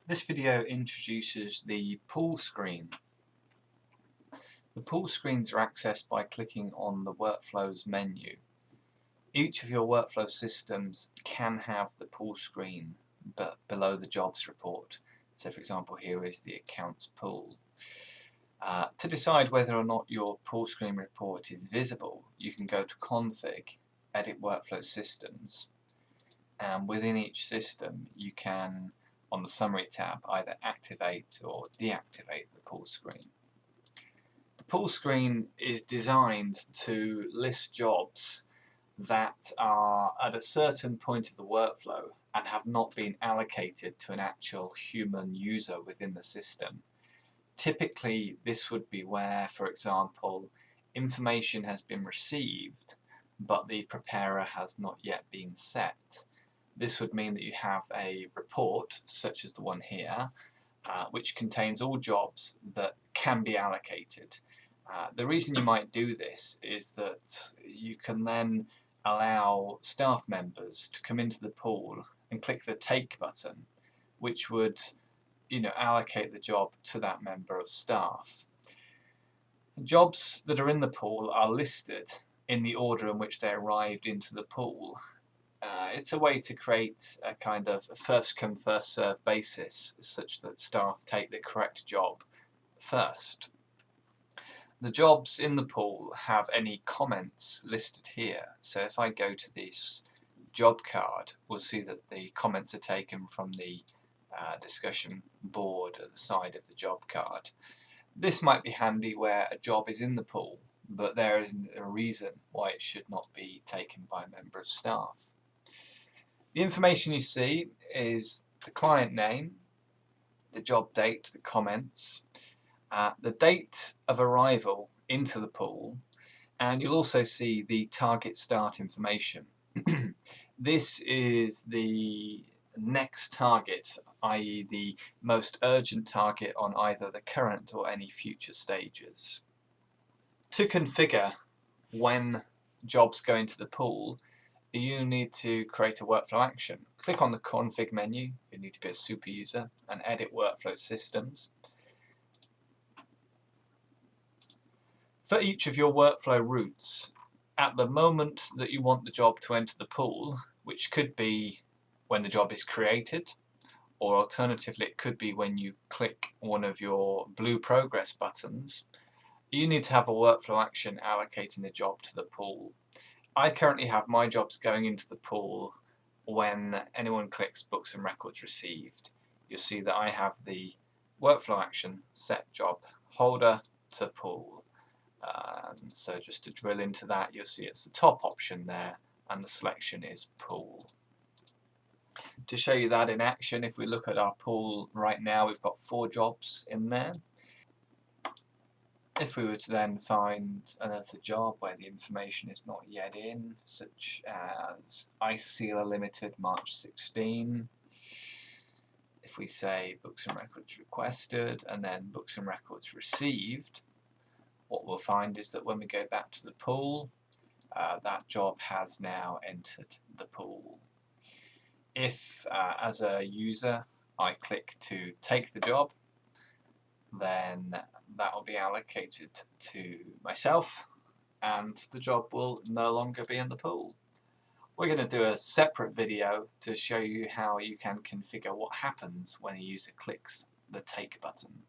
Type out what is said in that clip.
This video introduces the pull screen. The pull screens are accessed by clicking on the Workflows menu. Each of your workflow systems can have the pull screen below the jobs report. So for example, here is the accounts pull. To decide whether or not your pull screen report is visible, you can go to Config, Edit Workflow Systems, and within each system you can, on the Summary tab, either activate or deactivate the pull screen. The pull screen is designed to list jobs that are at a certain point of the workflow and have not been allocated to an actual human user within the system. Typically this would be where, for example, information has been received but the preparer has not yet been set. This would mean that you have a report, such as the one here, which contains all jobs that can be allocated. The reason you might do this is that you can then allow staff members to come into the pool and click the Take button, which would allocate the job to that member of staff. Jobs that are in the pool are listed in the order in which they arrived into the pool. It's a way to create a kind of a first come first serve basis such that staff take the correct job first. The jobs in the pool have any comments listed here, so if I go to this job card we'll see that the comments are taken from the discussion board at the side of the job card. This might be handy where a job is in the pool but there isn't a reason why it should not be taken by a member of staff. The information you see is the client name, the job date, the comments, the date of arrival into the pool, and you'll also see the target start information. This is the next target, i.e. the most urgent target on either the current or any future stages. To configure when jobs go into the pool, you need to create a workflow action. Click on the Config menu, you need to be a super user, and Edit Workflow Systems. For each of your workflow routes, at the moment that you want the job to enter the pool, which could be when the job is created, or alternatively it could be when you click one of your blue progress buttons, you need to have a workflow action allocating the job to the pool. I currently have my jobs going into the pool when anyone clicks Books and Records Received. You'll see that I have the workflow action set job holder to pool. So just to drill into that, you'll see it's the top option there and the selection is pool. To show you that in action, if we look at our pool right now, we've got 4 jobs in there. If we were to then find another job where the information is not yet in, such as Ice Sealer Limited March 16, if we say Books and Records Requested and then Books and Records Received, what we'll find is that when we go back to the pool, that job has now entered the pool. If, as a user, I click to take the job, then that will be allocated to myself and the job will no longer be in the pool. We're going to do a separate video to show you how you can configure what happens when a user clicks the Take button.